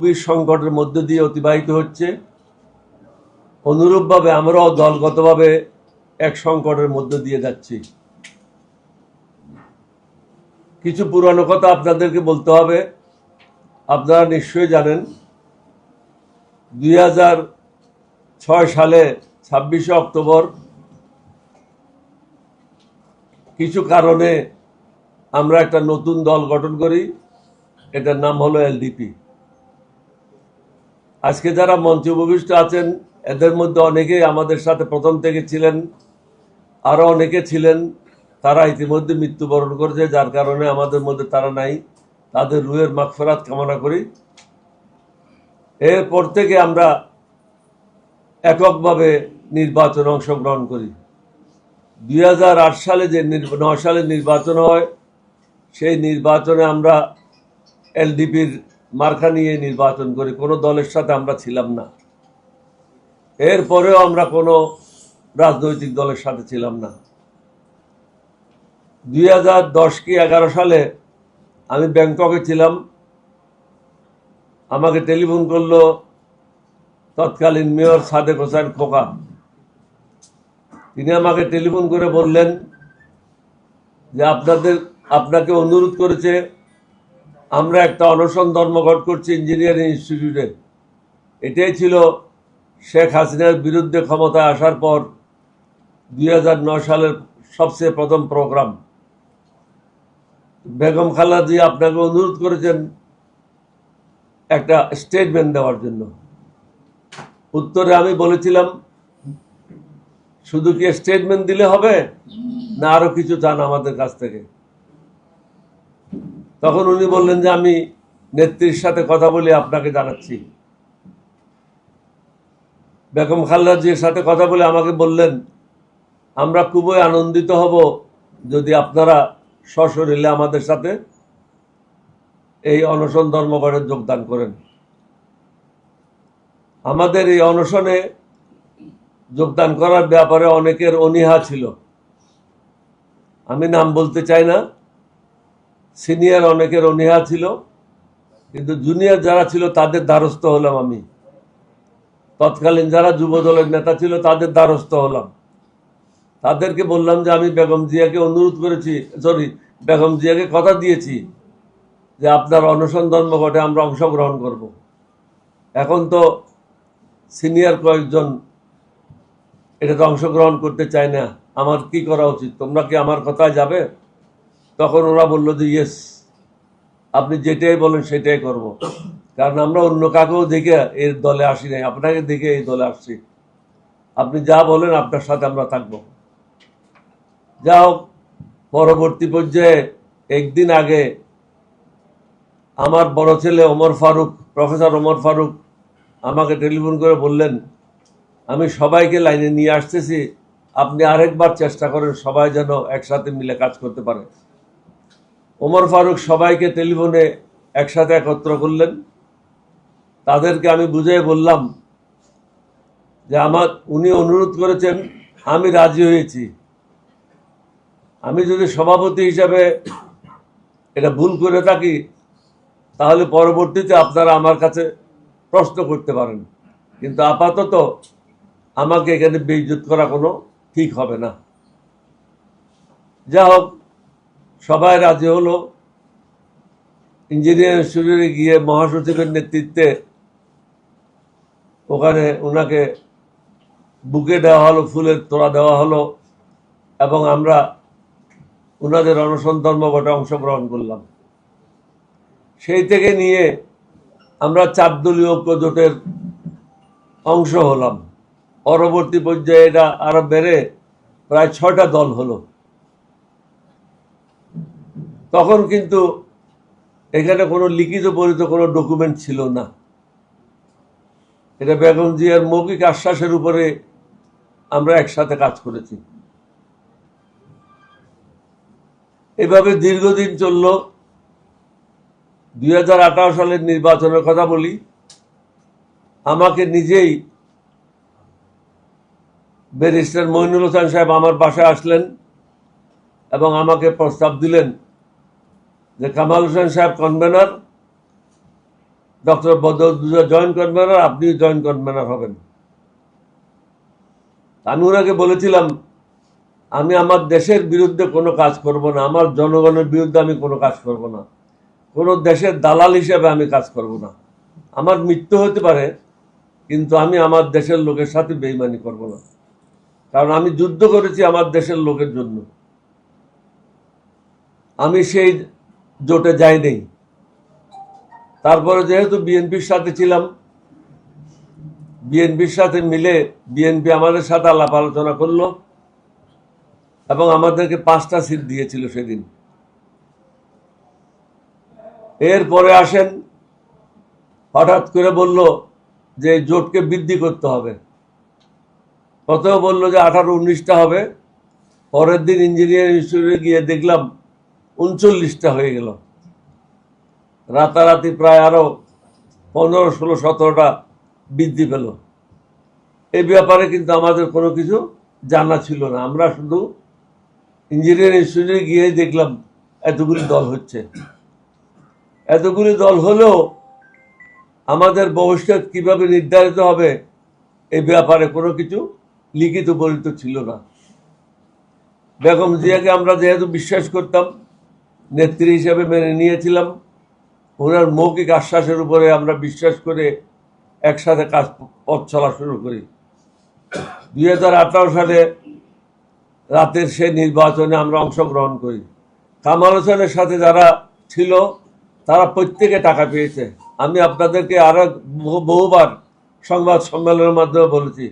খুবই সংকটের মধ্য দিয়ে অতিবাহিত হচ্ছে। অনুরূপভাবে আমরাও দলগতভাবে এক সংকটের মধ্য দিয়ে যাচ্ছি। কিছু পুরানো কথা আপনাদেরকে বলতে হবে। আপনারা নিশ্চয়ই জানেন 2006 সালে 26শে অক্টোবর কিছু কারণে আমরা একটা নতুন দল গঠন করি, এটার নাম হলো এলডিপি। আজকে যারা মঞ্চে উপবিষ্ট আছেন এদের মধ্যে অনেকেই আমাদের সাথে প্রথম থেকে ছিলেন, আরো অনেকে ছিলেন, তারা ইতিমধ্যে মৃত্যুবরণ করেছে, যার কারণে আমাদের মধ্যে তারা নাই। তাদের রুহের মাগফিরাত কামনা করি। এরপর থেকে আমরা এককভাবে নির্বাচনে অংশগ্রহণ করি। 2008 সালে যে 9 সালে নির্বাচন হয়, সেই নির্বাচনে আমরা এলডিপির মার্কা নিয়ে নির্বাচন করি, কোনো দলের সাথে আমরা ছিলাম না। এরপরেও আমরা কোনো রাজনৈতিক দলের সাথে ছিলাম না। 2010 কি 11 সালে আমি ব্যাংককে ছিলাম। আমাকে টেলিফোন করলো তৎকালীন মেয়র সাদেক হোসেন খোকা। তিনি আমাকে টেলিফোন করে বললেন যে আপনাকে অনুরোধ করেছে, আমরা একটা অনশন ধর্মঘট করছি ইঞ্জিনিয়ারিং ইনস্টিটিউটে। এটাই ছিল শেখ হাসিনার বিরুদ্ধে ক্ষমতায় আসার পর 2009 সালের সবচেয়ে প্রথম প্রোগ্রাম। বেগম খালেদা জি আপনাকে অনুরোধ করেছেন একটা স্টেটমেন্ট দেওয়ার জন্য। উত্তরে আমি বলেছিলাম, শুধু কি স্টেটমেন্ট দিলে হবে না আরো কিছু চান আমাদের কাছ থেকে? তখন উনি বললেন যে আমি নেত্রীর সাথে কথা বলে আপনাকে জানাচ্ছি। বেগম খালেদা জির সাথে কথা বলে আমাকে বললেন, আমরা খুবই আনন্দিত হব যদি আপনারা সশরীরে আমাদের সাথে এই অনশন ধর্মঘটে যোগদান করেন। আমাদের এই অনশনে যোগদান করার ব্যাপারে অনেকের অনীহা ছিল, আমি নাম বলতে চাই না। সিনিয়র অনেকের অনীহা ছিল, কিন্তু জুনিয়র যারা ছিল তাদের দ্বারস্থ হলাম আমি। তৎকালীন যারা যুব দলের নেতা ছিল তাদের দ্বারস্থ হলাম। তাদেরকে বললাম যে আমি বেগম জিয়াকে অনুরোধ করেছি, বেগম জিয়াকে কথা দিয়েছি যে আপনার অনশন ধর্মঘটে আমরা অংশগ্রহণ করব। এখন তো সিনিয়র কয়েকজন এটাতে অংশগ্রহণ করতে চায় না, আমার কি করা উচিত? তোমরা কি আমার কথায় যাবে? তখন ওরা বললো যে ইয়েস, আপনি যেটাই বলেন সেটাই করব। কারণ আমরা অন্য কাকেও দেখে এর দলে আসি নাই, আপনাকে দেখে এই দলে আসছি। আপনি যা বলেন আপনার সাথে আমরা থাকবো। যা হোক, পরবর্তী পর্যায়ে একদিন আগে আমার বড় ছেলে প্রফেসর ওমর ফারুক আমাকে টেলিফোন করে বললেন, আমি সবাইকে লাইনে নিয়ে আসতেছি, আপনি আরেকবার চেষ্টা করেন সবাই যেন একসাথে মিলে কাজ করতে পারে। ওমর ফারুক সবাইকে টেলিফোনে একসাথে একত্র করলেন। তাদেরকে আমি বুঝিয়ে বললাম যে উনি অনুরোধ করেছেন, আমি রাজি হয়েছি। আমি যদি সভাপতি হিসাবে এটা ভুল করে থাকি তাহলে পরবর্তীতে আপনারা আমার কাছে প্রশ্ন করতে পারেন, কিন্তু আপাতত আমাকে এখানে বেইজ্জত করা কোনো ঠিক হবে না। যা হোক, সবাই রাজি হলো। ইঞ্জিনিয়ারিং ইনস্টিটিউটে গিয়ে মহাসচিবের নেতৃত্বে ওখানে ওনাকে বুকে দেওয়া হলো, ফুলের তোড়া দেওয়া হলো, এবং আমরা ওনাদের অনশন ধর্মঘটে অংশগ্রহণ করলাম। সেই থেকে নিয়ে আমরা 4 দলীয় ঐক্য জোটের অংশ হলাম। পরবর্তী পর্যায়ে এটা আরো বেড়ে প্রায় 6টা দল হলো। তখন কিন্তু এখানে কোনো লিখিত পরিচিত কোনো ডকুমেন্ট ছিল না। এটা বেগম জিয়ার মৌখিক আশ্বাসের উপরে আমরা একসাথে কাজ করেছি। এভাবে দীর্ঘদিন চলল। 2018 সালের নির্বাচনের কথা বলি, আমাকে নিজেই ব্যারিস্টার মইনুল হোসেন সাহেব আমার বাসায় আসলেন এবং আমাকে প্রস্তাব দিলেন যে কামাল হোসেন সাহেব convenor, doctor Badruddoza joint convenor, আপনিও জয়েন্ট কনভেনর হবেন। আমি ওনাকে বলেছিলাম আমি আমার দেশের বিরুদ্ধে কোনো কাজ করব না, আমার জনগণের বিরুদ্ধে আমি কোনো কাজ করব না, কোনো দেশের দালাল হিসেবে আমি কাজ করব না। আমার মৃত্যু হতে পারে, কিন্তু আমি আমার দেশের লোকের সাথে বেইমানি করব না, কারণ আমি যুদ্ধ করেছি আমার দেশের লোকের জন্য। আমি সেই জোটে যাই নেই। তারপরে যেহেতু বিএনপির সাথে ছিলাম, বিএনপির সাথে মিলে বিএনপি আমাদের সাথে আলাপ আলোচনা করলো এবং আমাদেরকে 5টা সিট দিয়েছিল সেদিন। এরপরে আসেন, হঠাৎ করে বলল যে জোটকে বৃদ্ধি করতে হবে। প্রথমে বললো যে 18-19টা হবে, পরের দিন ইঞ্জিনিয়ারিং ইনস্টিটিউটে গিয়ে দেখলাম 39টা হয়ে গেল। রাতারাতি প্রায় আরো 15, 16, 17টা বৃদ্ধি পেল। এই ব্যাপারে কিন্তু আমাদের কোনো কিছু জানা ছিল না। আমরা শুধু ইঞ্জিনিয়ারিং ইনস্টিটিউটে গিয়ে দেখলাম এতগুলি দল হচ্ছে। এতগুলি দল হলেও আমাদের ভবিষ্যৎ কিভাবে নির্ধারিত হবে এই ব্যাপারে কোনো কিছু লিখিত বলিত ছিল না। বেগম জিয়াকে আমরা যেহেতু বিশ্বাস করতাম, নেত্রী হিসেবে মেনে নিয়েছিলাম, ওনার মৌখিক আশ্বাসের উপরে আমরা বিশ্বাস করে একসাথে পথ চলা শুরু করি। 2018 সালে রাতের সে নির্বাচনে আমরা অংশগ্রহণ করি। কামাল হোসেনের সাথে যারা ছিল তারা প্রত্যেকে টাকা পেয়েছে। আমি আপনাদেরকে আরো বহুবার সংবাদ সম্মেলনের মাধ্যমে বলেছি,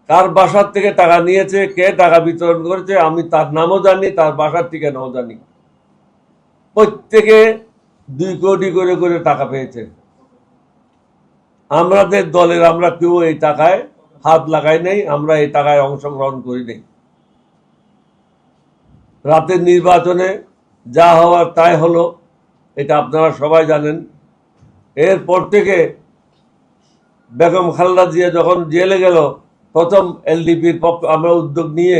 কার বাসার থেকে টাকা নিয়েছে, কে টাকা বিতরণ করেছে, আমি তার নামও জানি, তার বাসার ঠিকানাও জানি। প্রত্যেকে 2 কোটি করে করে টাকা পেয়েছে। আমাদের দলের আমরা কেউ এই টাকায় হাত লাগাই নাই, আমরা এই টাকায় অংশগ্রহণ করি নাই। রাতের নির্বাচনে যা হওয়ার তাই হলো, এটা আপনারা সবাই জানেন। এরপর থেকে বেগম খালেদা জিয়া যখন জেলে গেল, প্রথম এলডিপির পক্ষ আমরা উদ্যোগ নিয়ে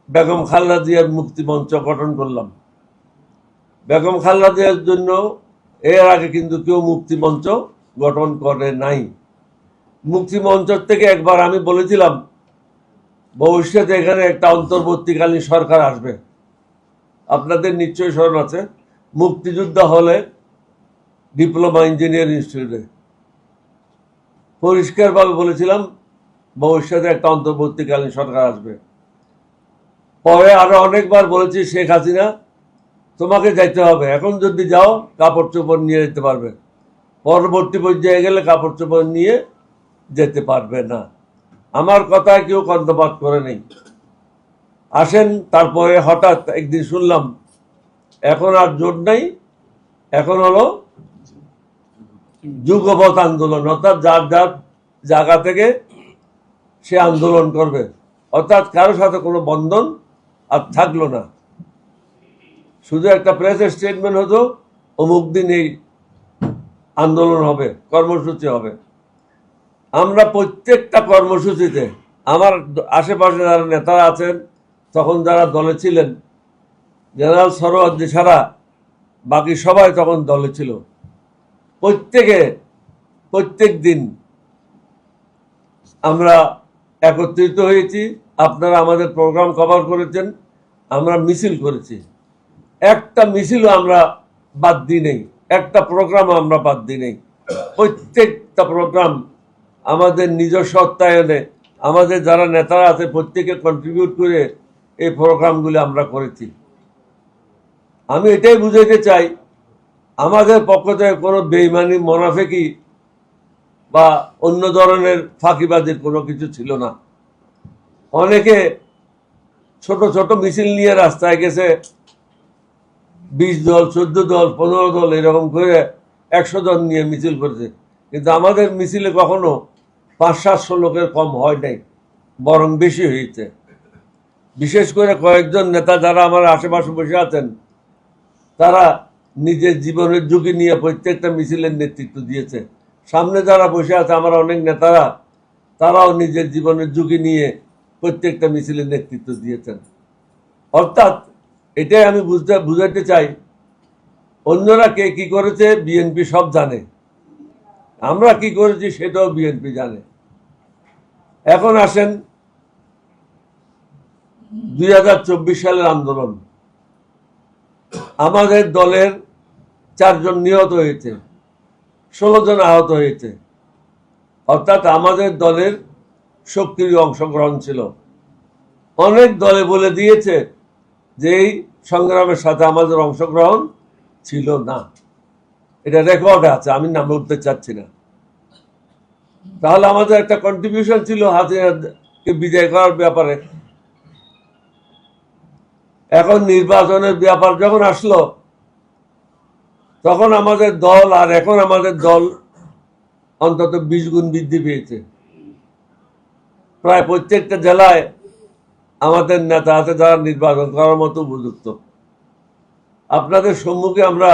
বেগম খালেদা জিয়ার মুক্তি মঞ্চ গঠন করলাম। বেগম খালেদা জিয়ার জন্য এর আগে কিন্তু কেউ মুক্তি মঞ্চ গঠন করে নাই। মুক্তি মঞ্চ থেকে একবার আমি বলেছিলাম ভবিষ্যতে এখানে একটা অন্তর্বর্তীকালীন সরকার আসবে। আপনাদের নিশ্চয়ই স্মরণ আছে, মুক্তিযোদ্ধা হলে ডিপ্লোমা ইঞ্জিনিয়ারিং ইনস্টিটিউটে পরিষ্কারভাবে বলেছিলাম ভবিষ্যতে একটা অন্তর্বর্তীকালীন সরকার আসবে। পরে আরো অনেকবার বলেছি, শেখ হাসিনা তোমাকে যাইতে হবে, এখন যদি যাও কাপড় চোপড় নিয়ে যেতে পারবে, পরবর্তী পর্যায়ে গেলে কাপড় চোপড় নিয়ে যেতে পারবে না। আমার কথায় কেউ কর্ণপাত করে নেই। আসেন, তারপরে হঠাৎ একদিন শুনলাম এখন আর জোট নাই, এখন হলো যুগপৎ আন্দোলন, অর্থাৎ যার যার জায়গা থেকে সে আন্দোলন করবে, অর্থাৎ কারোর সাথে কোনো বন্ধন আর থাকলো না। শুধু একটা প্রেস স্টেটমেন্ট হতো অমুক দিন এই আন্দোলন হবে, কর্মসূচি হবে। আমরা প্রত্যেকটা কর্মসূচিতে, আমার আশেপাশে যারা নেতারা আছেন তখন যারা দলে ছিলেন, জেনারেল সরোয়ার্দী ছাড়া বাকি সবাই তখন দলে ছিল, প্রত্যেক দিন আমরা একত্রিত হয়েছি। আপনারা আমাদের প্রোগ্রাম কভার করেছেন, আমরা মিছিল করেছি, একটা মিছিলও আমরা বাদ দিই নেই, একটা প্রোগ্রামও আমরা বাদ দিই নেই। প্রত্যেকটা প্রোগ্রাম আমাদের নিজস্ব অর্থায়নে আমাদের যারা নেতারা আছে প্রত্যেকে কন্ট্রিবিউট করে এই প্রোগ্রামগুলি আমরা করেছি। আমি এটাই বুঝাতে চাই, আমাদের পক্ষ থেকে কোনো বেইমানি, মোনাফেকি বা অন্য ধরনের ফাঁকিবাজির কোনো কিছু ছিল না। অনেকে ছোট ছোট মিছিল নিয়ে রাস্তায় গেছে, 20 দল, 14 দল, 15 দল এরকম করে 100 জন নিয়ে মিছিল করেছে, কিন্তু আমাদের মিছিলে কখনো 500-700 লোকের কম হয় নাই, বরং বেশি হয়েছে। বিশেষ করে কয়েকজন নেতা যারা আমার আশেপাশে বসে আছেন, তারা নিজের জীবনের ঝুঁকি নিয়ে প্রত্যেকটা মিছিলের নেতৃত্ব দিয়েছে। সামনে যারা বসে আছে আমার অনেক নেতারা, তারাও নিজের জীবনের ঝুঁকি নিয়ে প্রত্যেকটা মিছিলের নেতৃত্ব দিয়েছেন। অর্থাৎ এটাই আমি বুঝাতে চাই, অন্যরা কে কি করেছে বিএনপি সব জানে, আমরা কি করেছি সেটাও বিএনপি জানে। এখন আসেন 2024 সালের আন্দোলন, আমাদের দলের 4 জন নিহত হয়েছে, 16 জন আহত হয়েছে, অর্থাৎ আমাদের দলের সক্রিয় অংশগ্রহণ ছিল। অনেক দলে বলে দিয়েছে যে এই সংগ্রামের সাথে আমাদের অংশগ্রহণ ছিল না, এটা রেকর্ড আছে, আমি নাম বলতে চাচ্ছি না। তাহলে আমাদের একটা কন্ট্রিবিউশন ছিল হাসিনাকে বিজয় করার ব্যাপারে। এখন নির্বাচনের ব্যাপার যখন আসলো, তখন আমাদের দল আর এখন আমাদের দল অন্তত 20 গুণ বৃদ্ধি পেয়েছে। প্রায় প্রত্যেকটা জেলায় আমাদের নেতা আছে যারা নির্বাচন করার মতো উপযুক্ত। আপনাদের সম্মুখে আমরা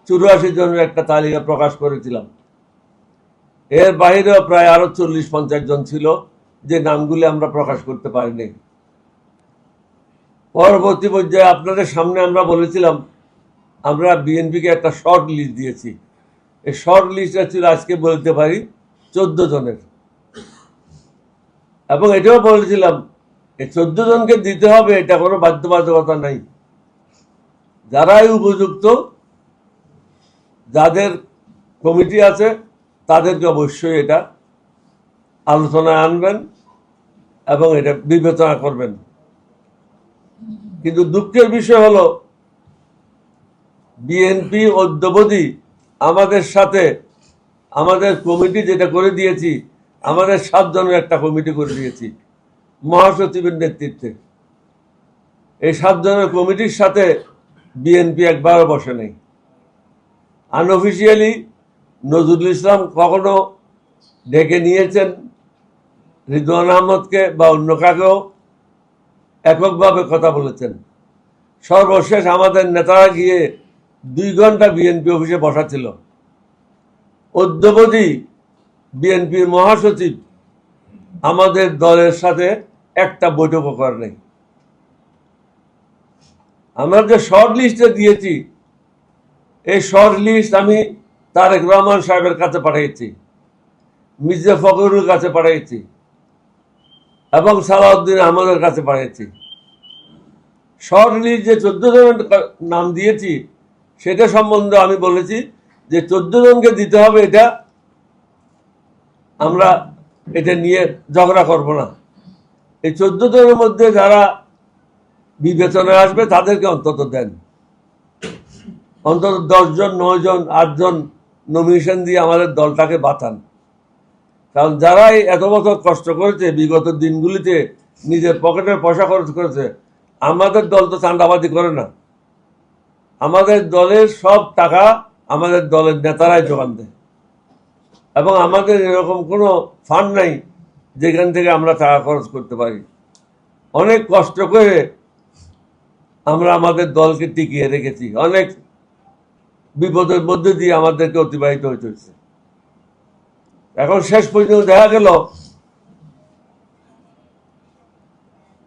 84 জনের একটা তালিকা প্রকাশ করেছিলাম। এর বাহিরেও প্রায় আরো 40-50 জন ছিল যে নামগুলি আমরা প্রকাশ করতে পারিনি। পরবর্তী পর্যায়ে আপনাদের সামনে আমরা বলেছিলাম আমরা বিএনপিকে একটা শর্ট লিস্ট দিয়েছি। এই শর্ট লিস্টটা ছিল আজকে বলতে পারি 14 জনের, এবং এটাও বলেছিলাম এই 14 জনকে দিতে হবে, এটা কোনো বাধ্যবাধকতা নাই। যারাই উপযুক্ত, যাদের কমিটি আছে তাদেরকে অবশ্যই এটা আলোচনায় আনবেন এবং এটা বিবেচনা করবেন। কিন্তু দুঃখের বিষয় হলো বিএনপি অদ্যাবধি আমাদের সাথে আমাদের কমিটি যেটা করে দিয়েছি, আমাদের 7 জনের একটা কমিটি করে দিয়েছি মহাসচিবের নেতৃত্বে। এই 7 জনের কমিটির সাথে বিএনপি একবারও বসে নেই। আনঅফিসিয়ালি নজরুল ইসলাম কখনো ডেকে নিয়েছেন রিদওয়ান আহমদকে বা অন্য কাকেও, এককভাবে কথা বলেছেন। সর্বশেষ আমাদের নেতারা গিয়ে 2 ঘন্টা বিএনপি অফিসে বসা ছিল। অদ্যাবধি বিএনপির মহাসচিব আমাদের দলের সাথে একটা বৈঠকও করে নাই। আমরা যে শর্ট লিস্টে দিয়েছি, এই শর্ট লিস্ট আমি তারেক রহমান সাহেবের কাছে পাঠিয়েছি, মির্জা ফখরুলের কাছে পাঠিয়েছি এবং সালাউদ্দিন আহমদের কাছে পাঠিয়েছি। শর্ট লিস্ট যে 14 জনের নাম দিয়েছি সেটা সম্বন্ধে আমি বলেছি যে 14 জনকে দিতে হবে, এটা আমরা এটা নিয়ে ঝগড়া করব না। এই 14 জনের মধ্যে যারা বিবেচনায় আসবে তাদেরকে অন্তত দেন, অন্তত 10 জন, 9 জন, 8 জন নমিনেশন দিয়ে আমাদের দলটাকে বাঁচান। কারণ যারাই এত বছর কষ্ট করেছে, বিগত দিনগুলিতে নিজের পকেটের পয়সা খরচ করেছে, আমাদের দল তো চাঁদাবাজি করে না। আমাদের দলের সব টাকা আমাদের দলের নেতারাই যোগান দেয়, এবং আমাদের এরকম কোনো ফান্ড নাই যেখান থেকে আমরা টাকা খরচ করতে পারি। অনেক কষ্ট করে আমরা আমাদের দলকে টিকিয়ে রেখেছি, অনেক বিপদের মধ্যে দিয়ে আমাদেরকে অতিবাহিত হতে হয়েছে। এখন শেষ পর্যন্ত দেখা গেল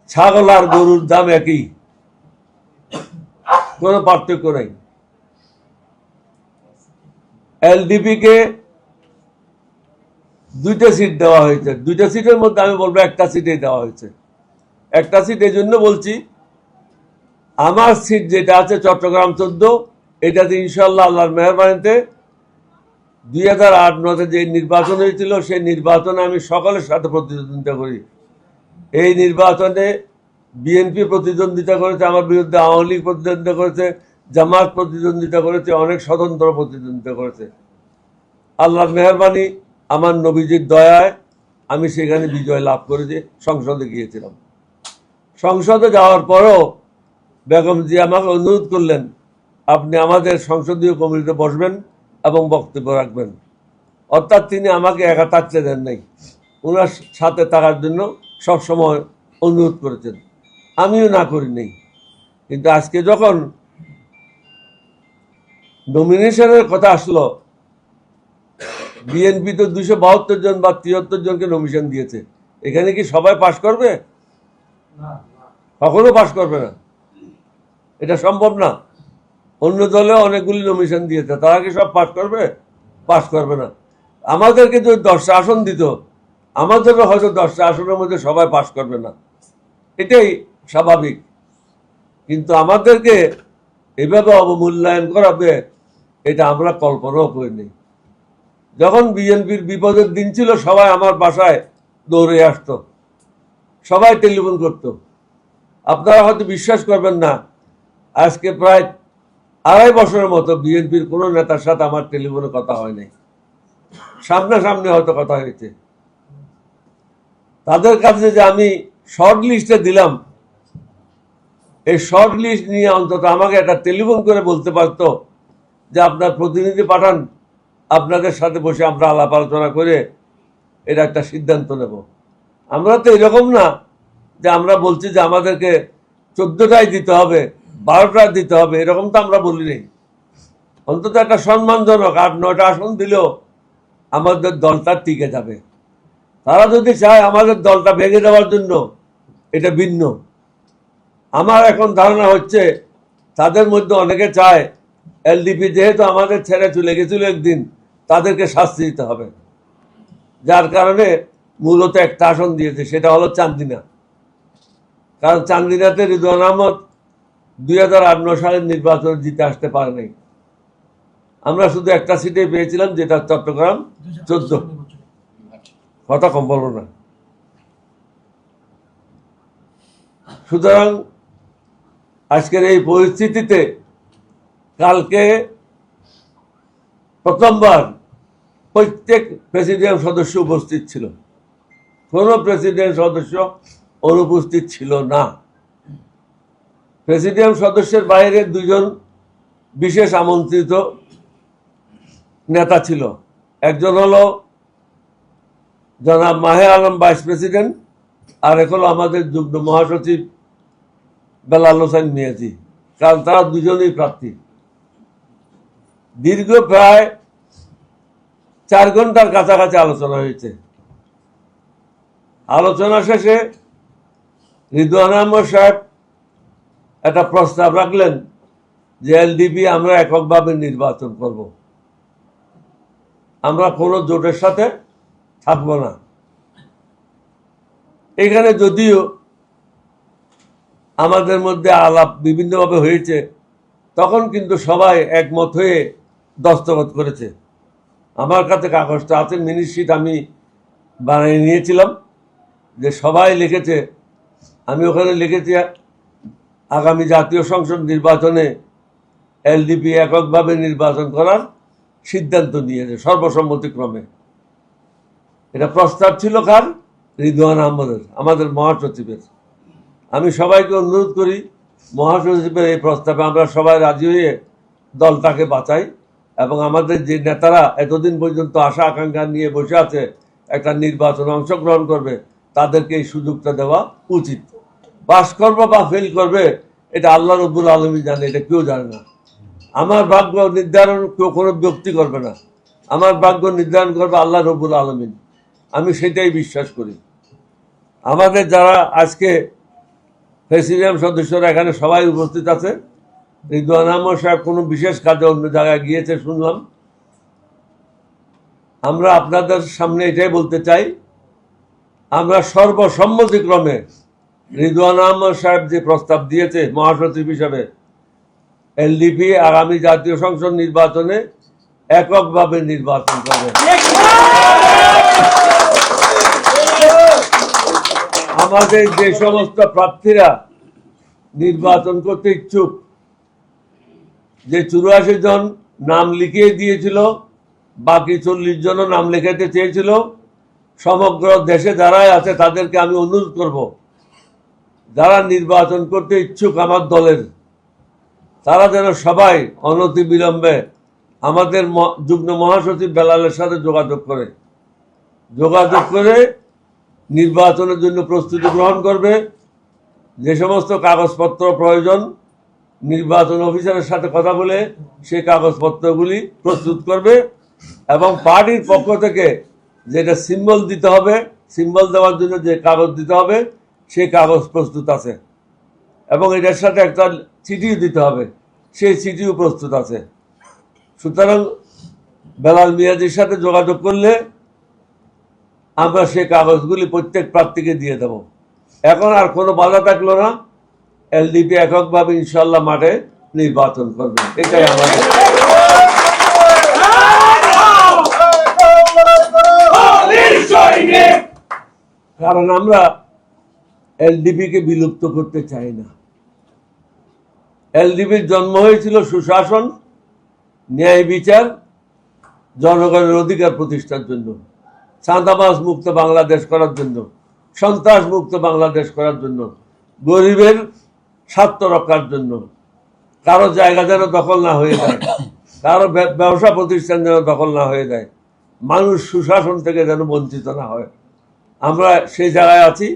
ছাগল আর গরুর দাম একই, কোনো পার্থক্য নাই। এলডিপি কে 2টা সিট দেওয়া হয়েছে, 2টা সিটের মধ্যে আমি বলবো একটা সিটেই দেওয়া হয়েছে। একটা সিট এই জন্য বলছি, আমার সিট যেটা আছে চট্টগ্রাম 14, এটাতে ইনশাল্লাহ আল্লাহর মেহরবানিতে 2008-9 যে নির্বাচন হয়েছিল সেই নির্বাচনে আমি সকলের সাথে প্রতিদ্বন্দ্বিতা করি। এই নির্বাচনে বিএনপি প্রতিদ্বন্দ্বিতা করেছে আমার বিরুদ্ধে, আওয়ামী লীগ প্রতিদ্বন্দ্বিতা করেছে, জামাত প্রতিদ্বন্দ্বিতা করেছে, অনেক স্বতন্ত্র প্রতিদ্বন্দ্বিতা করেছে। আল্লাহর মেহরবানি, আমার নবীজির দয়ায় আমি সেখানে বিজয় লাভ করেছি। সংসদে গিয়েছিলাম। সংসদে যাওয়ার পরও বেগম জিয়া আমাকে অনুরোধ করলেন আপনি আমাদের সংসদীয় কমিটিতে বসবেন এবং বক্তব্য রাখবেন। অর্থাৎ তিনি আমাকে একা থাকতে দেন নাই, ওনার সাথে থাকার জন্য সবসময় অনুরোধ করেছেন, আমিও না করি নাই। কিন্তু আজকে যখন নমিনেশনের কথা আসলো, বিএনপি তো 272 জন বা 73 জনকে নমিনেশন দিয়েছে, এখানে কি সবাই পাশ করবে? কখনো পাশ করবে না, এটা সম্ভব না। অন্য দলে অনেকগুলি নমিনেশন দিয়েছে, তারা কি সব পাশ করবে? পাশ করবে না। আমাদেরকে যদি 10টা আসন দিত, আমাদেরও হয়তো 10টা আসনের মধ্যে সবাই পাশ করবে না, এটাই স্বাভাবিক। কিন্তু আমাদেরকে এভাবে অবমূল্যায়ন করাবে, এটা আমরা কল্পনাও করিনি। যখন বিএনপির বিপদের দিন ছিল, সবাই আমার বাসায় দৌড়ে আসতো, সবাই টেলিফোন করত। আপনারা হয়তো বিশ্বাস করবেন না, আজকে প্রায় 2.5 বছরের মতো বিএনপির কোনো নেতার সাথে আমার টেলিফোনে কথা হয় নাই। সামনাসামনি হয়তো কথা হয়েছে। তাদের কাছে যে আমি শর্ট লিস্টে দিলাম, এই শর্ট লিস্ট নিয়ে অন্তত আমাকে একটা টেলিফোন করে বলতে পারতো যে আপনার প্রতিনিধি পাঠান, আপনাদের সাথে বসে আমরা আলাপ আলোচনা করে এটা একটা সিদ্ধান্ত নেব। আমরা তো এরকম না যে আমরা বলছি যে আমাদেরকে 14টাই দিতে হবে, 12টায় দিতে হবে, এরকম তো আমরা বলি নেই। অন্তত একটা সম্মানজনক 8-9টা আসন দিলেও আমাদের দলটা টিকে যাবে। তারা যদি চায় আমাদের দলটা ভেঙে দেওয়ার জন্য, এটা ভিন্ন। আমার এখন ধারণা হচ্ছে তাদের মধ্যে অনেকে চায় এলডিপি যেহেতু আমাদের ছেড়ে চলে গেছিল একদিন, তাদেরকে শাস্তি দিতে হবে। যার কারণে মূলত একটা আসন দিয়েছে, সেটা হলো চান্দিনা। কারণ চান্দিনাতে রিদওয়ান আহমদ 2008-9 সালের নির্বাচনে জিতে আসতে পারে নাই। আমরা শুধু একটা সিটে পেয়েছিলাম, যেটা চট্টগ্রাম 14। কথা কম বলো না। সুতরাং আজকের এই পরিস্থিতিতে কালকে প্রথমবার প্রত্যেক প্রেসিডেন্ট সদস্য উপস্থিত ছিল, কোনো প্রেসিডেন্ট সদস্য অনুপস্থিত ছিল না। প্রেসিডিয়াম সদস্যের বাইরে 2জন বিশেষ আমন্ত্রিত নেতা ছিল। একজন হলো জনাব মাহে আলম ভাইস প্রেসিডেন্ট, আর এক হলো আমাদের যুগ্ম মহাসচিব বেলাল হোসেন মিয়াজি, কারণ তারা 2জনই প্রার্থী। দীর্ঘ প্রায় 4 ঘন্টার কাছাকাছি আলোচনা হয়েছে। আলোচনা শেষে রিদওয়ান আহমদ সাহেব একটা প্রস্তাব রাখলেন যে এলডিপি আমরা এককভাবে নির্বাচন করব, আমরা কোনো জোটের সাথে থাকবো না। এখানে যদিও আমাদের মধ্যে আলাপ বিভিন্নভাবে হয়েছে, তখন কিন্তু সবাই একমত হয়ে দস্তখত করেছে। আমার কাছে কাগজটা আছে, মিনিটশিট আমি বানিয়ে নিয়েছিলাম, যে সবাই লিখেছে। আমি ওখানে লিখেছি আগামী জাতীয় সংসদ নির্বাচনে এলডিপি এককভাবে নির্বাচন করার সিদ্ধান্ত নিয়েছে সর্বসম্মতিক্রমে। এটা প্রস্তাব ছিল কার? রিদওয়ান আহমদের, আমাদের মহাসচিবের। আমি সবাইকে অনুরোধ করি, মহাসচিবের এই প্রস্তাবে আমরা সবাই রাজি হয়ে দলটাকে বাঁচাই, এবং আমাদের যে নেতারা এতদিন পর্যন্ত আশা আকাঙ্ক্ষা নিয়ে বসে আছে একটা নির্বাচনে অংশগ্রহণ করবে, তাদেরকে এই সুযোগটা দেওয়া উচিত। পাস করবে বা ফেল করবে এটা আল্লাহ রব্বুল আলমী জানে, এটা কেউ জানে না। আমার ভাগ্য নির্ধারণ কেউ কোনো ব্যক্তি করবে না, আমার ভাগ্য নির্ধারণ করবে আল্লাহ রব্বুল আলমিন। আমি সেটাই বিশ্বাস করি। আমাদের যারা আজকে প্রেসিডিয়াম সদস্যরা এখানে সবাই উপস্থিত আছে, রিদওয়ান আহমদ সাহেব কোনো বিশেষ কাজে অন্য জায়গায় গিয়েছে শুনলাম। আমরা আপনাদের সামনে এটাই বলতে চাই, আমরা সর্বসম্মতিক্রমে রিদওয়ান আহমদ সাহেব যে প্রস্তাব দিয়েছে মহাসচিব হিসাবে, এলডিপি আগামী জাতীয় সংসদ নির্বাচনে এককভাবে নির্বাচন করবে। আমাদের যে সমস্ত প্রার্থীরা নির্বাচন করতে ইচ্ছুক, যে 84 জন নাম লিখিয়ে দিয়েছিল, বাকি 40 জনও নাম লেখাতে চেয়েছিল, সমগ্র দেশে যারাই আছে তাদেরকে আমি অনুরোধ করব, যারা নির্বাচন করতে ইচ্ছুক আমার দলের, তারা যেন সবাই অনতিবিলম্বে আমাদের যুগ্ম মহাসচিব বেলালের সাথে যোগাযোগ করে নির্বাচনের জন্য প্রস্তুতি গ্রহণ করবে। যে সমস্ত কাগজপত্র প্রয়োজন নির্বাচন অফিসারের সাথে কথা বলে সেই কাগজপত্রগুলি প্রস্তুত করবে, এবং পার্টির পক্ষ থেকে যেটা সিম্বল দিতে হবে, সিম্বল দেওয়ার জন্য যে কাগজ দিতে হবে সেই কাগজ প্রস্তুত আছে, এবং এটার সাথে একটা চিঠিও দিতে হবে, সেই চিঠিও প্রস্তুত আছে। সুতরাং বেলাল মিয়াজির সাথে যোগাযোগ করলে আমরা সেই কাগজগুলি প্রত্যেক প্রার্থীকে দিয়ে দেব। এখন আর কোনো বাধা থাকলো না, এলডিপি এককভাবে ইনশাল্লাহ মাঠে নির্বাচন করবে, এটাই আমাদের। কারণ আমরা এলডিপিকে বিলুপ্ত করতে চাই না। এলডিপির জন্ম হয়েছিল সুশাসন, ন্যায় বিচার, জনগণের অধিকার প্রতিষ্ঠার জন্য, চাঁদাবাজ মুক্ত বাংলাদেশ করার জন্য, সন্ত্রাস মুক্ত বাংলাদেশ করার জন্য, গরিবের স্বার্থ রক্ষার জন্য, কারো জায়গা যেন দখল না হয়ে যায়, কারো ব্যবসা প্রতিষ্ঠান যেন দখল না হয়ে যায়, মানুষ সুশাসন থেকে যেন বঞ্চিত না হয়। আমরা সেই জায়গায় আছি।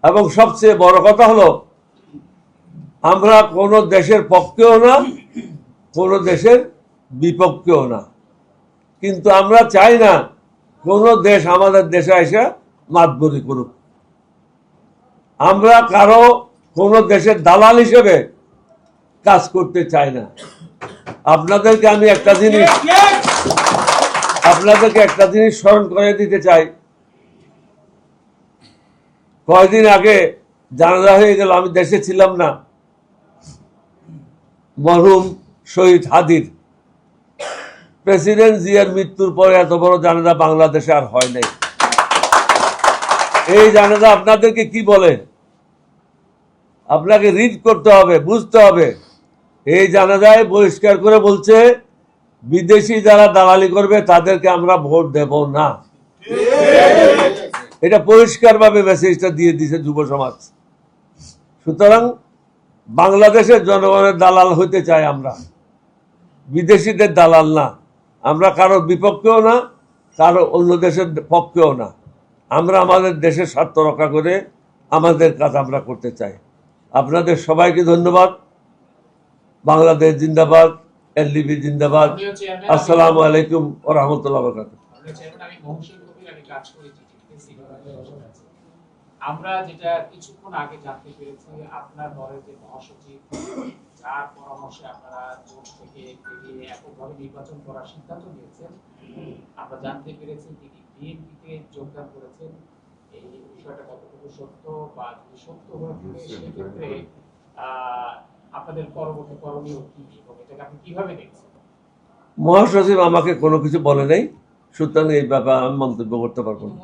এবং সবচেয়ে বড় কথা হলো, আমরা কোনো দেশের পক্ষেও না, কোনো দেশের বিপক্ষেও না, কিন্তু আমরা চাই না কোনো দেশ আমাদের দেশে এসে মাতবরি করুক। আমরা কারো কোনো দেশের দালাল হিসেবে কাজ করতে চাই না। আপনাদেরকে একটা জিনিস স্মরণ করে দিতে চাই। কয়েকদিন আগে জানাজা হয়ে গেল, আমি দেশে ছিলাম না, মরহুম শহীদ হাদির। প্রেসিডেন্ট জিয়ার মৃত্যুর পরে এত বড় জানাজা বাংলাদেশে আর হয় নাই। এই জানাজা আপনাদেরকে কি বলে আপনাকে রিড করতে হবে, বুঝতে হবে। এই জানাজায় বহিষ্কার করে বলছে, বিদেশি যারা দালালি করবে তাদেরকে আমরা ভোট দেব না। এটা পরিষ্কারভাবে মেসেজটা দিয়ে দিয়েছে যুব সমাজ। সুতরাং বাংলাদেশের জনগণের দালাল হইতে চাই আমরা, বিদেশিদের দালাল না। আমরা কারো বিপক্ষেও না, কারো অন্য দেশের পক্ষেও না। আমরা আমাদের দেশের স্বার্থ রক্ষা করে আমাদের কাজ আমরা করতে চাই। আপনাদের সবাইকে ধন্যবাদ। বাংলাদেশ জিন্দাবাদ, এলডিপি জিন্দাবাদ। আসসালামু আলাইকুম ওয়া রাহমাতুল্লাহি ওয়া বারাকাতুহু। আমরা যেটা কিছুক্ষণ আগে জানতে পেরেছি, আপনার দলের যে মহাসচিব, যার পরামর্শে আপনারা জোট থেকে বেরিয়ে এককভাবে নির্বাচন করার সিদ্ধান্ত নিয়েছেন, আমরা জানতে পেরেছি তিনি বিএনপিতে যোগদান করেছেন। এই বিষয়টা কতটুকু সত্য, বা যদি সত্য হয়ে থাকে সেক্ষেত্রে আপনাদের পরবর্তী করণীয় কি এবং এটাকে আপনি কিভাবে দেখছেন? মহাসচিব আমাকে কোনো কিছু বলে নাই, সুতরাং এই ব্যাপারে আমি মন্তব্য করতে পারবো না।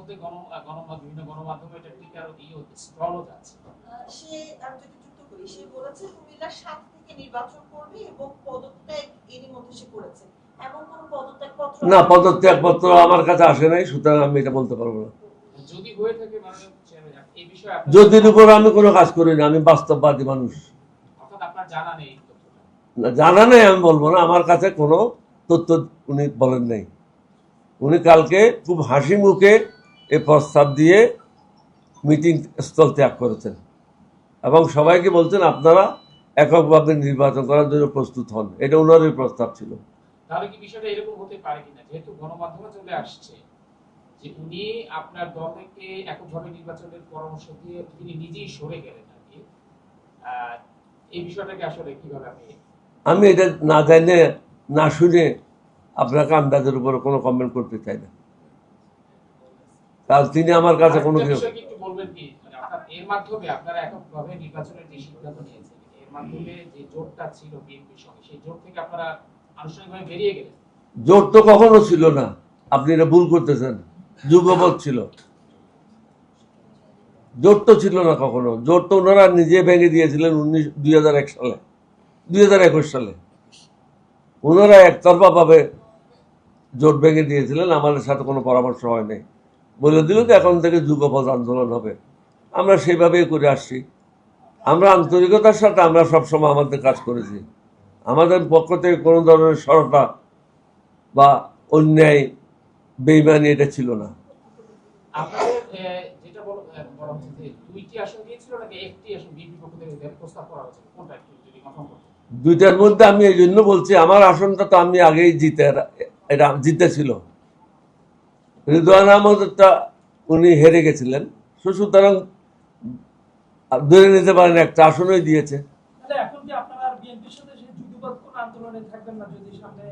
বিভিন্ন গণমাধ্যমে এটা টিকার স্টলও যাচ্ছে। সে আমি যদি যুক্ত করি, সে বলেছে কুমিল্লার 7 থেকে নির্বাচন করবে এবং পদত্যাগ এরই মধ্যে সে করেছে। এমন কোন পদত্যাগপত্র না, পদত্যাগপত্র আমার কাছে আসে নাই, সুতরাং আমি এটা বলতে পারবো না। যদি হয়ে থাকে মানে এই বিষয়ে যদির উপর আমি কোনো কাজ করি না, আমি বাস্তববাদী মানুষ। অর্থাৎ আপনার জানা নেই? জানা নেই আমি বলবো না, আমার কাছে কোনো তথ্য উনি বলেন নাই। উনি কালকে খুব হাসি মুখে এই প্রস্তাব দিয়ে মিটিং স্থল ত্যাগ করেছেন এবং সবাইকে বলছেন আপনারা এককভাবে নির্বাচন করার জন্য প্রস্তুত হন। এটা ওনারই প্রস্তাব ছিল। তাহলে কি বিষয়টা এরকম হতে পারে কিনা, যেহেতু গণমাধ্যমে চলে আসছে যে উনি আপনার দল থেকে এককভাবে নির্বাচনের পরামর্শ দিয়ে তিনি নিজেই সরে গেলেন আর কি, এই বিষয়টাকে আসলে কিভাবে আমি এটা না জানে না শুনে আপনাকে আন্দাজের উপর কোনো কমেন্ট করতে চাই না। কারণ তিনি আমার কাছে কোনো কিছু একটু বলবেন কি, মানে এর মাধ্যমে আপনারা এককভাবে নির্বাচনের যে সিদ্ধান্ত নিয়েছেন, এর মাধ্যমে যে জোটটা ছিল বিএনপির সঙ্গে, সেই জোট থেকে আপনারা আনুষ্ঠানিকভাবে বেরিয়ে গেলেন? জোট তো কখনো ছিল না, আপনি এটা ভুল করতেছেন। যুগপৎ ছিল, জোট তো ছিল না কখনো। জোট তো ওনারা নিজে ভেঙে দিয়েছিলেন 2001 সালে, 2021 সালে ওনারা একতরফা ভাবে জোট ভেঙে দিয়েছিলেন। আমাদের সাথে কোনো পরামর্শ হয় নাই, বলে দিল যে এখন থেকে যুগপৎ আন্দোলন হবে। আমরা সেইভাবেই করে আসছি। আমরা আন্তরিকতার সাথে আমরা সবসময় আমাদের কাজ করেছি। আমাদের পক্ষ থেকে কোনো ধরনের সরতা বা অন্যায় বেইমানি এটা ছিল না। আপনাদের যেটা বলা হচ্ছে যে 2টি আসন দিয়েছিল নাকি 1টি আসন বিএনপি পক্ষ থেকে প্রস্তাব করা হয়েছে, কোনটা একটু যদি কনফার্ম করতে? 2টার মধ্যে আমি এই জন্য বলছি, আমার আসনটা তো আমি আগেই জিতেছিল। রিদওয়ান আহমদটা উনি হেরে গেছিলেন, সুতরাং ধরে নিতে পারেন একটা আসনই দিয়েছে। এখন কি আপনারা বিএনপির সাথে সেই যুগপৎ কোন আন্দোলনে থাকবেন না যদি সামনে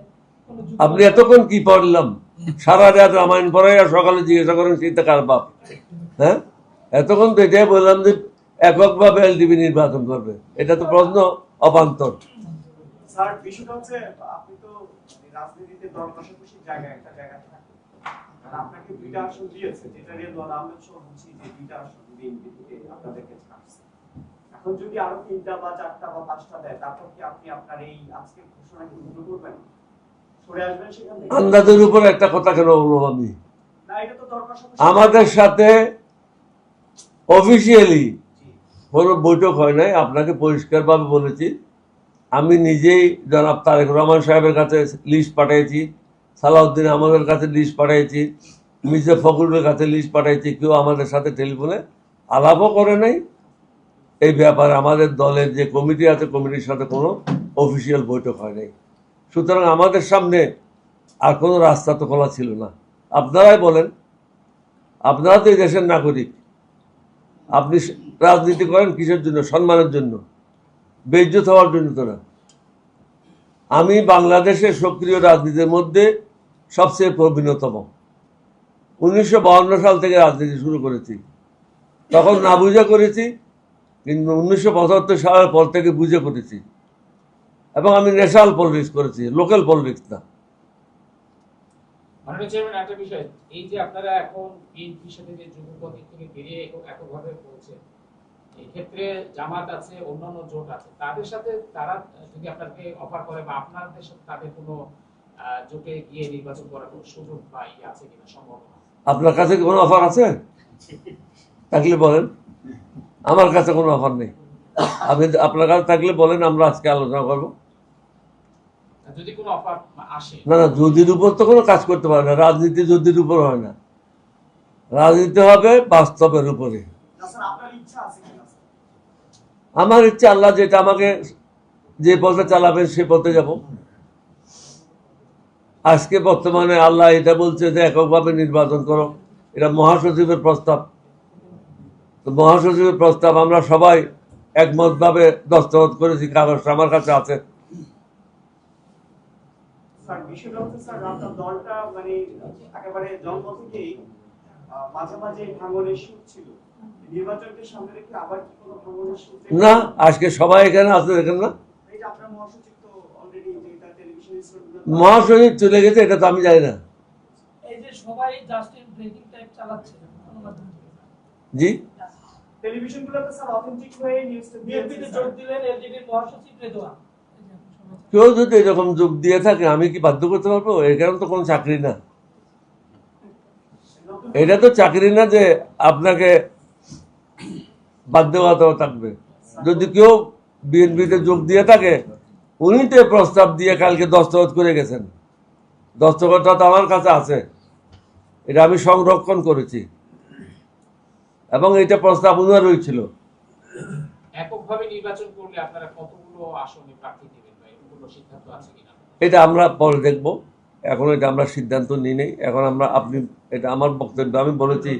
আপনি এতক্ষণ কি পড়লাম? সারা রাত রামায়ণ পড়াই আর সকালে জিজ্ঞাসা করেন শীতে কার বাপ? হ্যাঁ, এতক্ষণ তো এটাই বললাম যে এককভাবে এলডিপি নির্বাচন করবে। এটা তো প্রশ্ন অবান্তর। স্যার বিষয়টা হচ্ছে আপনি তো রাজনীতিতে দল কষাকষির জায়গায় একটা জায়গা থাকে, আর আপনাকে দুইটা আসন দিয়েছে, যেটা নিয়ে দল আমরা সব বুঝি যে দুইটা আসন বিএনপি থেকে আপনাদেরকে ছাড়ছে। এখন যদি আরো 3টা বা 4টা বা 5টা দেয়, তারপর কি আপনি আপনার এই আজকের ঘোষণা কি ভুল করবেন, সরে আসবেন সেখান থেকে? আন্দাজের উপর একটা কথা কেন বলবো আমি? না, এটা তো দল কষাকষি। আমাদের সাথে অফিসিয়ালি কোনো বৈঠক হয় নাই। আপনাকে পরিষ্কারভাবে বলেছি, আমি নিজেই জনাব তারেক রহমান সাহেবের কাছে লিস্ট পাঠিয়েছি, সালাউদ্দিন আমাদের কাছে লিস্ট পাঠিয়েছি, মির্জা ফখরুলের কাছে লিস্ট পাঠিয়েছি। কেউ আমাদের সাথে টেলিফোনে আলাপও করে নাই। এই ব্যাপারে আমাদের দলের যে কমিটি আছে, কমিটির সাথে কোনো অফিসিয়াল বৈঠক হয় নাই। সুতরাং আমাদের সামনে আর কোনো রাস্তা তো খোলা ছিল না। আপনারাই বলেন, আপনারা তো এই দেশের নাগরিক। আপনি রাজনীতি করেন কিসের জন্য? সম্মানের জন্য, বেইজ্জত হওয়ার জন্য তো না। আমি বাংলাদেশের সক্রিয় রাজনীতির মধ্যে সবচেয়ে প্রবীণতম। 1952 সাল থেকে রাজনীতি শুরু করেছি। তখন না বুঝে করেছি, কিন্তু 1975 সালের পর থেকে বুঝে করেছি। এবং আমি ন্যাশনাল পলিটিক্স করেছি, লোকাল পলিটিক্স না। মাননীয় চেয়ারম্যান, একটা বিষয়, এই যে আপনারা এখন বিএনপির সাথে যে যুগপথ থেকে বেরিয়ে এককভাবে পড়ছেন, এই ক্ষেত্রে জামাত আছে, অন্যান্য জোট আছে, তাদের সাথে তারা যদি আপনাকে অফার করে বা আপনাদের সাথে তাদের কোনো জোটে গিয়ে নির্বাচন করার কোনো সুযোগ বা ইয়ে আছে কিনা, সম্ভাবনা? আপনার কাছে কি কোনো অফার আছে? থাকলে বলেন। আমার কাছে কোনো অফার নেই। আপনি আপনার কাছে থাকলে বলেন, আমরা আজকে আলোচনা করবো। যদি কোনো অফার আসে? না না, যদির উপর তো কোনো কাজ করতে পারে না। রাজনীতি যদির উপর হয় না, রাজনীতি হবে বাস্তবের উপরে। না স্যার, আপনার ইচ্ছা আছে কিনা স্যার? আমার ইচ্ছা, আল্লাহ যেটা আমাকে যে পথে চালাবেন সে পথে যাব। আজকে বর্তমানে আল্লাহ এটা বলছে যে এককভাবে নির্বাচন করো, এটা মহাসচিবের প্রস্তাব। তো মহাসচিবের প্রস্তাব আমরা সবাই একমতভাবে দস্তখত করেছি, কাগজটা আমার কাছে আছে। স্যার বিষয়টা হচ্ছে স্যার, আপনার দলটা মানে একেবারে জন্ম থেকেই মাঝে মাঝে ভাঙনের সুর ছিল। নির্বাচনকে সামনে রেখে আবার কি কোনো ভাঙনের সুর? না, আজকে সবাই এখানে আছে, দেখেন না? এই যে আপনার মহাসচিব তো অলরেডি যেটা টেলিভিশনে মহাসচিব চলে গেছে, এটা তো আমি জানি না। এই যে সবাই জাস্টিস ব্রেকিং টাইপ চালাচ্ছে জি, টেলিভিশনগুলোতে স্যার অথেন্টিক হয়ে নিউজটা বিএনপিতে যোগ দিলেন এলজিবির মহাসচিব রেদওয়ান। কেউ যদি এরকম যোগ দিয়ে থাকে আমি কি বাধ্য করতে পারবো? এখানে তো কোনো চাকরি না। এটা তো চাকরি না যে আপনাকে বাধ্যবাধকতা থাকবে। যদি কেউ বিএনপিতে যোগ দিয়ে থাকে, উনি তো প্রস্তাব দিয়ে কালকে দস্তখত করে গেছেন। দস্তখতটা তো আমার কাছে আছে, এটা আমি সংরক্ষণ করেছি এবং এটা প্রস্তাব উনারই ছিল। এককভাবে নির্বাচন করলে আপনারা কতগুলো আসনে প্রার্থী দিবেন বা এরকম কোনো সিদ্ধান্ত আছে কিনা? এটা আমরা পরে দেখব, এখন এটা আমরা সিদ্ধান্ত নিই নেই। এখন আমরা এটা আমার বক্তব্য, আমি বলেছি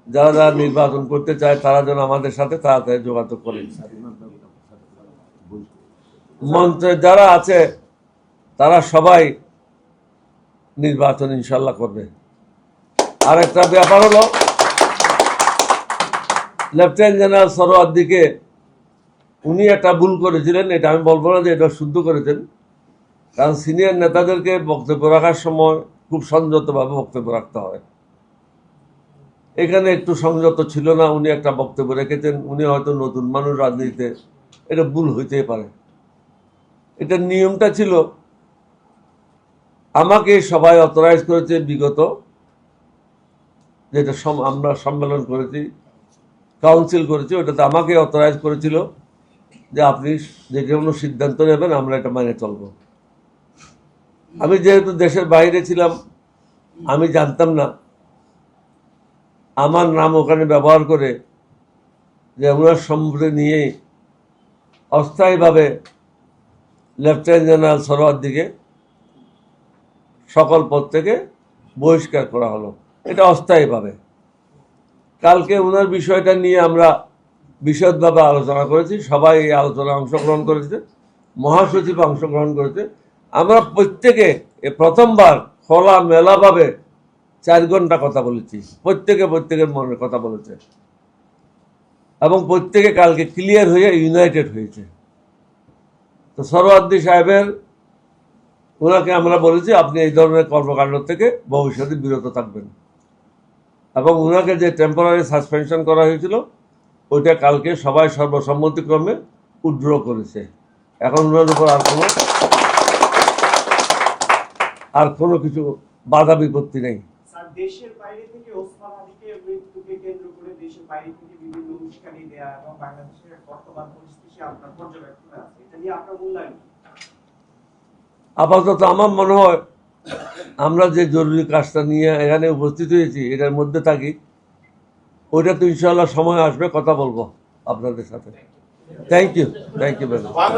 যারা যারা নির্বাচন করতে চায় তারা যেন আমাদের সাথে তাড়াতাড়ি যোগাযোগ করে। মঞ্চে যারা আছে তারা সবাই নির্বাচন ইনশাল্লাহ করবে। আর একটা ব্যাপার হলো, লেফটেন্যান্ট জেনারেল সরোয়ার্দিকে উনি একটা ভুল করেছিলেন, এটা আমি বলবো না যে এটা শুদ্ধ করেছেন, কারণ সিনিয়র নেতাদেরকে বক্তব্য রাখার সময় খুব সংযতভাবে বক্তব্য রাখতে হয়। এখানে একটু সংযত ছিল না, উনি একটা বক্তব্য রেখেছেন। উনি হয়তো নতুন মানুষ রাজনীতিতে, এটা ভুল হইতেই পারে। এটা নিয়মটা ছিল, আমাকে সবাই অথরাইজ করেছে বিগত যেটা আমরা সম্মেলন করেছি, কাউন্সিল করেছি, ওটাতে আমাকে অথরাইজ করেছিল যে আপনি যে কোনো সিদ্ধান্ত নেবেন আমরা এটা মেনে চলব। আমি যেহেতু দেশের বাইরে ছিলাম, আমি জানতাম না, আমার নাম ওখানে ব্যবহার করে যে ওনার সম্মুখে নিয়ে অস্থায়ীভাবে লেফটেন্যান্ট জেনারেল সরোয়ার্দিকে সকল পদ থেকে বহিষ্কার করা হলো। এটা অস্থায়ীভাবে। কালকে ওনার বিষয়টা নিয়ে আমরা বিশদভাবে আলোচনা করেছি, সবাই এই আলোচনায় অংশগ্রহণ করেছে, মহাসচিব অংশগ্রহণ করেছে। আমরা প্রত্যেকে এ প্রথমবার খোলা মেলাভাবে 4 ঘন্টা কথা বলেছি, প্রত্যেকের মনের কথা বলেছে এবং প্রত্যেকে কালকে ক্লিয়ার হয়ে ইউনাইটেড হয়েছে। তো সরওয়ার্দী সাহেবের ওনাকে আমরা বলেছি আপনি এই ধরনের কর্মকাণ্ড থেকে ভবিষ্যতে বিরত থাকবেন, এবং ওনাকে যে টেম্পোরারি সাসপেনশন করা হয়েছিল ওইটা কালকে সবাই সর্বসম্মতিক্রমে উইথড্র করেছে। এখন ওনার উপর আর কোনো কিছু বাধা বিপত্তি নেই। স্যার, দেশের বাইরে থেকে ওসমান আলীকে মৃত্যুকে কেন্দ্র করে দেশের বাইরে থেকে বিভিন্ন উস্কানি দেয়া এবং বাংলাদেশের বর্তমান পরিস্থিতি আপনার পর্যবেক্ষণে আছে, এটা নিয়ে আপনার মূল্যায়ন কি? আপাতত আমার মনে হয় আমরা যে জরুরি কাজটা নিয়ে এখানে উপস্থিত হয়েছি এটার মধ্যে থাকি, ওইটা তো ইনশাল্লাহ সময় আসবে, কথা বলবো আপনাদের সাথে। Thank you very much.